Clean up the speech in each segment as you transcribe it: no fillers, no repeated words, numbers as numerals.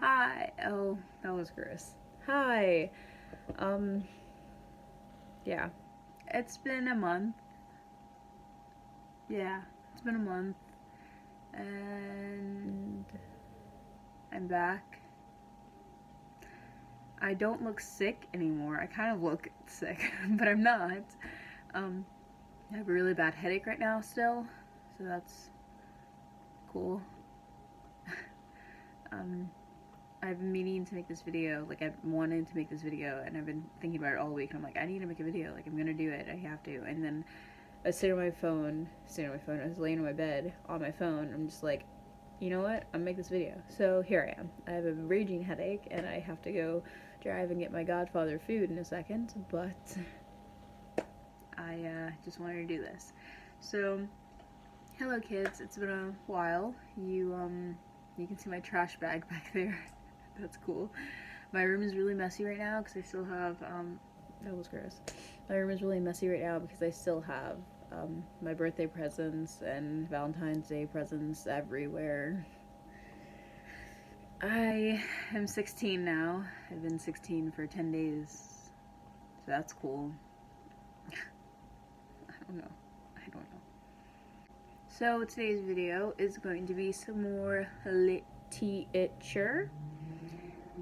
Hi. Oh, that was gross. Hi. Um, yeah. It's been a month. Yeah, it's been a month. And I'm back. I don't look sick anymore. I kind of look sick, but I'm not. Um, I have a really bad headache right now still, so that's cool. um, I've been meaning to make this video. Like, I've wanted to make this video, and I've been thinking about it all week. And I'm like, I need to make a video. Like, I'm gonna do it. I have to. And then I was sitting on my phone. I was laying on my bed on my phone. I'm just like, you know what? I'm gonna make this video. So here I am. I have a raging headache, and I have to go drive and get my godfather food in a second. But I just wanted to do this. So, hello kids. It's been a while. You can see my trash bag back there. That's cool. My room is really messy right now because I still have, that was gross. My room is really messy right now because I still have my birthday presents and Valentine's Day presents everywhere. I am 16 now. I've been 16 for 10 days. So that's cool. I don't know. So today's video is going to be some more literature,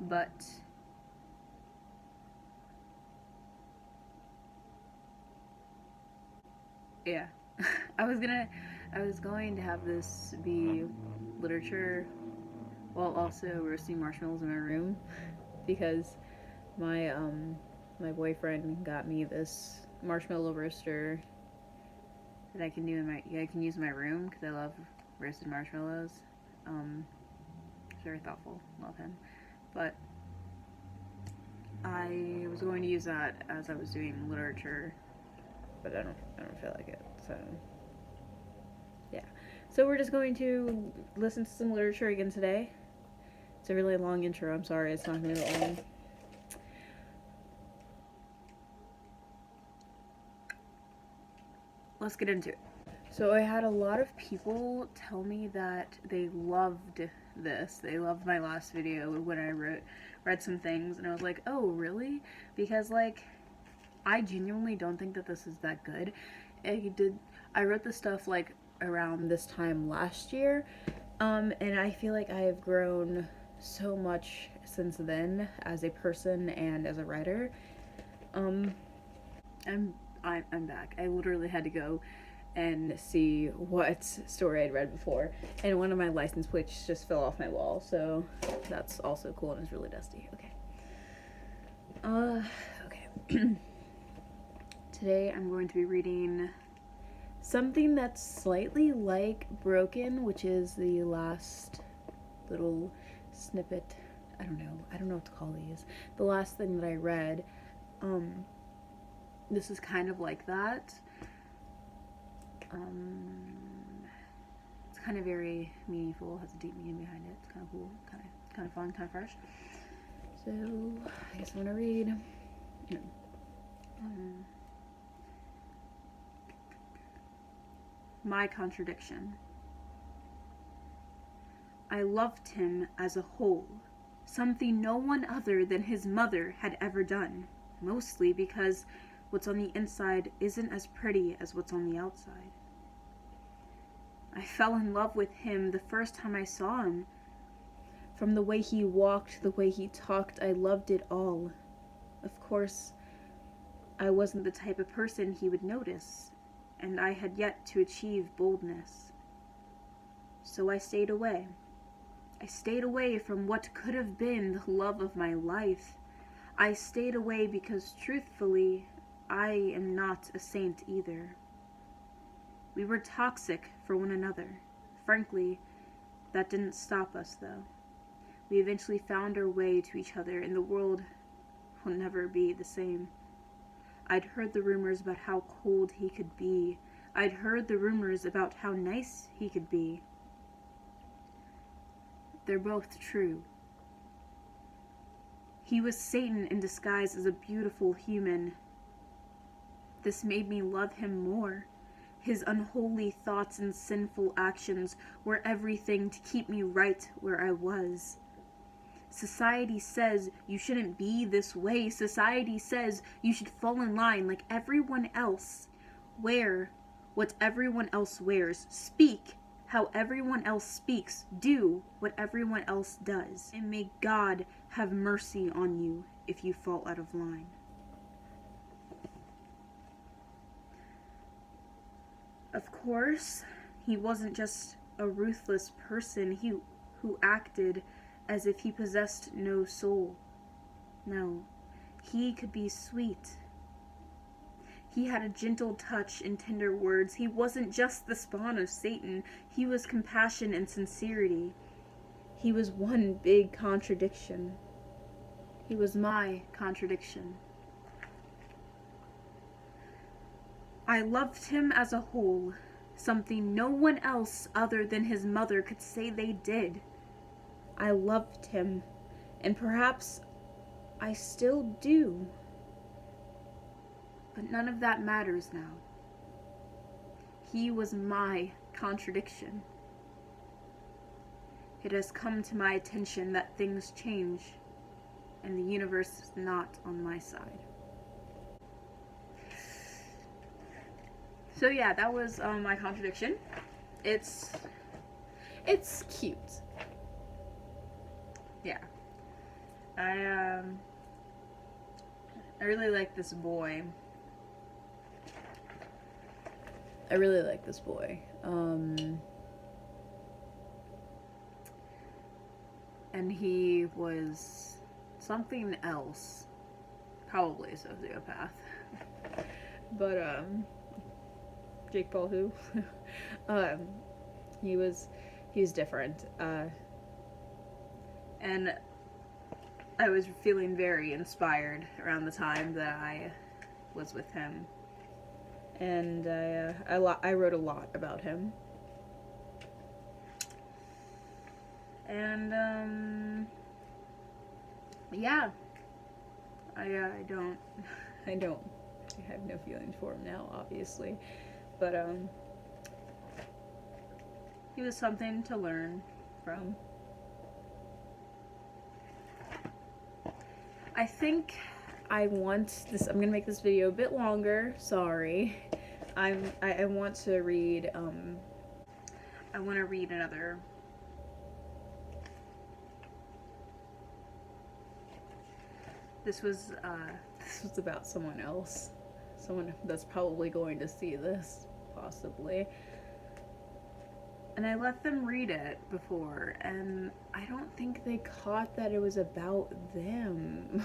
but yeah. I was going to have this be literature while also roasting marshmallows in my room because my boyfriend got me this marshmallow roaster that I can use in my room because I love roasted marshmallows. Very thoughtful, love him. But I was going to use that as I was doing literature, but I don't feel like it. So yeah. So we're just going to listen to some literature again today. It's a really long intro. I'm sorry, it's not going to be long. Let's get into it. So I had a lot of people tell me that they loved this. They loved my last video when I read some things, and I was like, oh, really? Because, like, I genuinely don't think that this is that good. I wrote this stuff, like, around this time last year, and I feel like I have grown so much since then as a person and as a writer. I'm back. I literally had to go and see what story I'd read before, and one of my license plates just fell off my wall, so that's also cool, and it's really dusty. Okay. Today I'm going to be reading something that's slightly like Broken, which is the last little snippet. I don't know what to call these. The last thing that I read. This is kind of like that. It's kind of very meaningful, has a deep meaning behind it. It's kind of cool, kind of fun, kind of fresh. So I guess I'm gonna read. My contradiction. I loved him as a whole, something no one other than his mother had ever done, mostly because what's on the inside isn't as pretty as what's on the outside. I fell in love with him the first time I saw him. From the way he walked, the way he talked, I loved it all. Of course, I wasn't the type of person he would notice, and I had yet to achieve boldness. So I stayed away. I stayed away from what could have been the love of my life. I stayed away because, truthfully, I am not a saint either. We were toxic for one another. Frankly, that didn't stop us, though. We eventually found our way to each other, and the world will never be the same. I'd heard the rumors about how cold he could be. I'd heard the rumors about how nice he could be. They're both true. He was Satan in disguise as a beautiful human. This made me love him more. His unholy thoughts and sinful actions were everything to keep me right where I was. Society says you shouldn't be this way. Society says you should fall in line like everyone else. Wear what everyone else wears. Speak how everyone else speaks. Do what everyone else does. And may God have mercy on you if you fall out of line. Of course, he wasn't just a ruthless person who acted as if he possessed no soul. No, he could be sweet. He had a gentle touch and tender words. He wasn't just the spawn of Satan. He was compassion and sincerity. He was one big contradiction. He was my contradiction. I loved him as a whole, something no one else other than his mother could say they did. I loved him, and perhaps I still do. But none of that matters now. He was my contradiction. It has come to my attention that things change, and the universe is not on my side. So yeah, that was my contradiction. It's cute. Yeah. I really like this boy. And he was something else. Probably a sociopath. But, Jake Paul who? He's different. And I was feeling very inspired around the time that I was with him. And I wrote a lot about him. And, yeah. I have no feelings for him now, obviously. But, he was something to learn from. I think I want this, I'm gonna make this video a bit longer, sorry. I want to read, I want to read another. This was about someone else. Someone that's probably going to see this, possibly. And I let them read it before, and I don't think they caught that it was about them.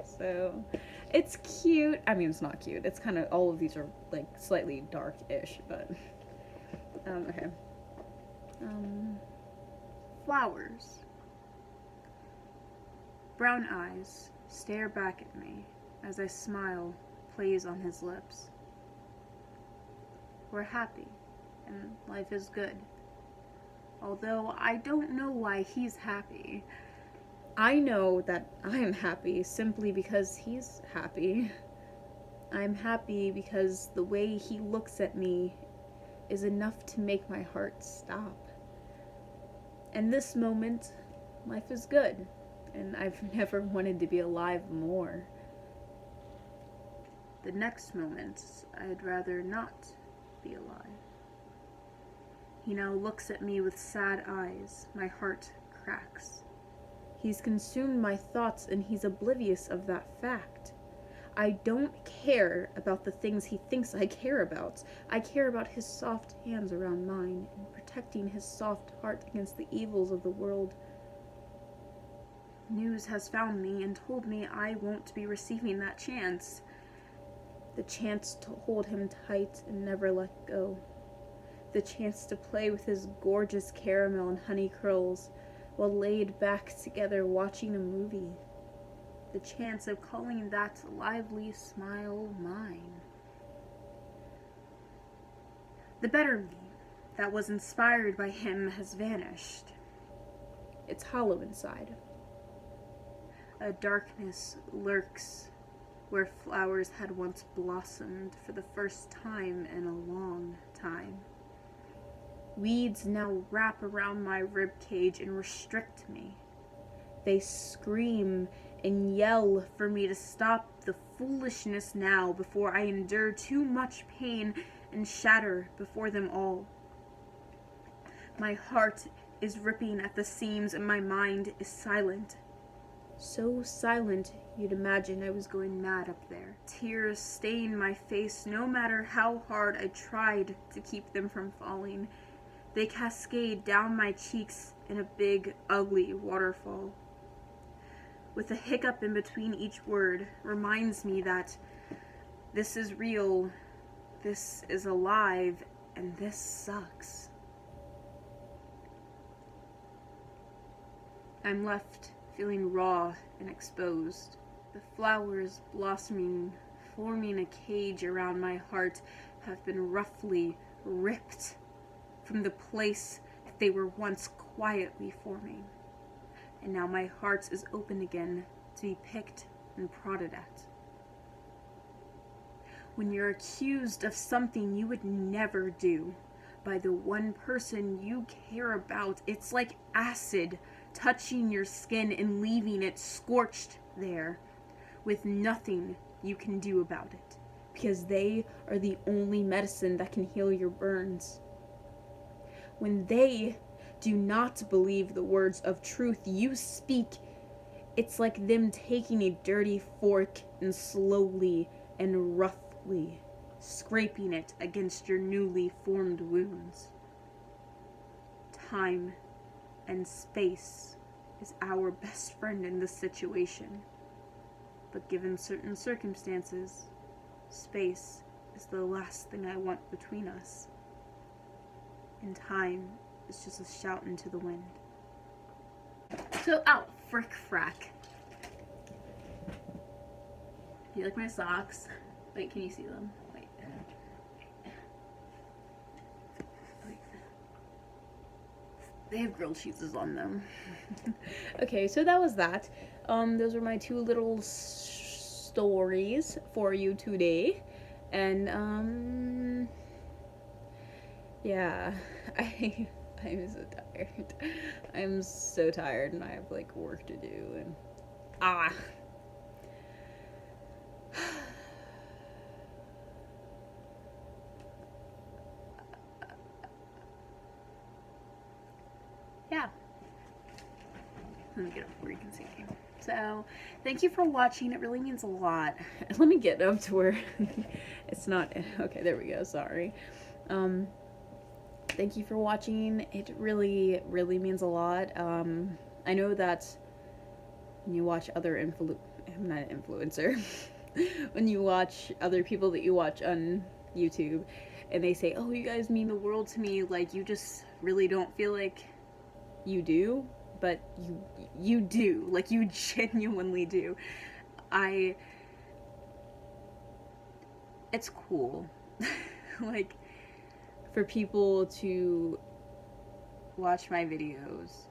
So, it's cute. I mean, it's not cute. It's kind of, all of these are, like, slightly dark-ish, but, okay. Flowers. Brown eyes stare back at me as I smile plays on his lips. We're happy, and life is good. Although I don't know why he's happy. I know that I'm happy simply because he's happy. I'm happy because the way he looks at me is enough to make my heart stop. And this moment, life is good, and I've never wanted to be alive more. The next moment, I'd rather not be alive. He now looks at me with sad eyes. My heart cracks. He's consumed my thoughts, and he's oblivious of that fact. I don't care about the things he thinks I care about. I care about his soft hands around mine, and protecting his soft heart against the evils of the world. News has found me and told me I won't be receiving that chance. The chance to hold him tight and never let go. The chance to play with his gorgeous caramel and honey curls while laid back together watching a movie. The chance of calling that lively smile mine. The better me that was inspired by him has vanished. It's hollow inside. A darkness lurks where flowers had once blossomed for the first time in a long time. Weeds now wrap around my rib cage and restrict me. They scream and yell for me to stop the foolishness now before I endure too much pain and shatter before them all. My heart is ripping at the seams and my mind is silent. So silent you'd imagine I was going mad up there. Tears stain my face no matter how hard I tried to keep them from falling. They cascade down my cheeks in a big, ugly waterfall. With a hiccup in between each word reminds me that this is real, this is alive, and this sucks. I'm left feeling raw and exposed. The flowers blossoming, forming a cage around my heart, have been roughly ripped from the place that they were once quietly forming. And now my heart is open again to be picked and prodded at. When you're accused of something you would never do by the one person you care about, it's like acid touching your skin and leaving it scorched there with nothing you can do about it, because they are the only medicine that can heal your burns. When they do not believe the words of truth you speak, it's like them taking a dirty fork and slowly and roughly scraping it against your newly formed wounds. Time and space is our best friend in this situation. But given certain circumstances, space is the last thing I want between us. And time is just a shout into the wind. So, ow, frick frack. Do you like my socks? Wait, can you see them? Wait. They have grilled cheeses on them. Okay, so that was that. Those are my two little stories for you today. And, yeah, I'm so tired. I'm so tired and I have, like, work to do and, yeah. Let me get up where you can see me. So, thank you for watching. It really means a lot. Let me get up to where it's not. Okay, there we go. Sorry. Thank you for watching. It really, really means a lot. I know that when you watch other I'm not an influencer. When you watch other people that you watch on YouTube and they say, oh, you guys mean the world to me, like, you just really don't feel like you do, but you do. Like, you genuinely do. It's cool. Like, for people to watch my videos,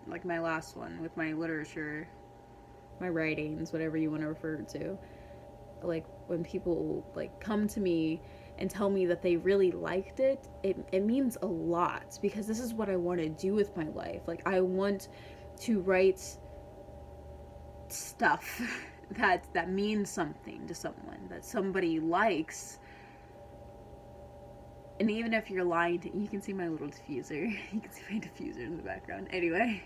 like my last one with my literature, my writings, whatever you want to refer to, like, when people, like, come to me and tell me that they really liked it, it means a lot, because this is what I want to do with my life. Like, I want to write stuff that means something to someone, that somebody likes. And even if you're lying to, you can see my little diffuser. You can see my diffuser in the background. Anyway,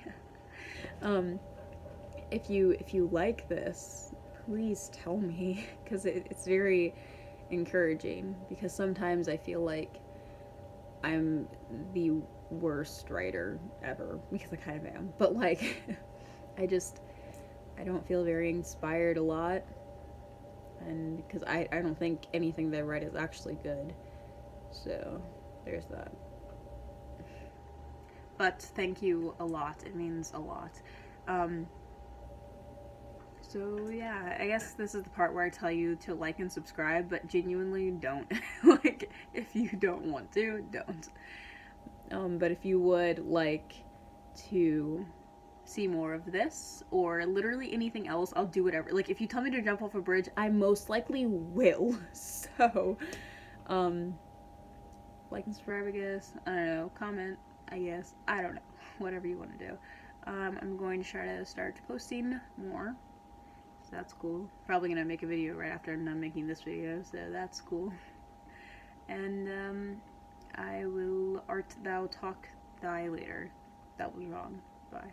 if you like this, please tell me, because it's very encouraging, because sometimes I feel like I'm the worst writer ever, because I kind of am, but, like, I don't feel very inspired a lot, and because I don't think anything that I write is actually good. So, there's that. But thank you a lot. It means a lot. So, yeah, I guess this is the part where I tell you to like and subscribe, but genuinely don't. Like, if you don't want to, don't. But if you would like to see more of this or literally anything else, I'll do whatever. Like if you tell me to jump off a bridge, I most likely will. So, like and subscribe, I guess. I don't know. Comment, I guess. I don't know. Whatever you want to do. I'm going to try to start posting more. So that's cool. Probably gonna make a video right after I'm done making this video, so that's cool. And I will art thou talk thy later. That was wrong. Bye.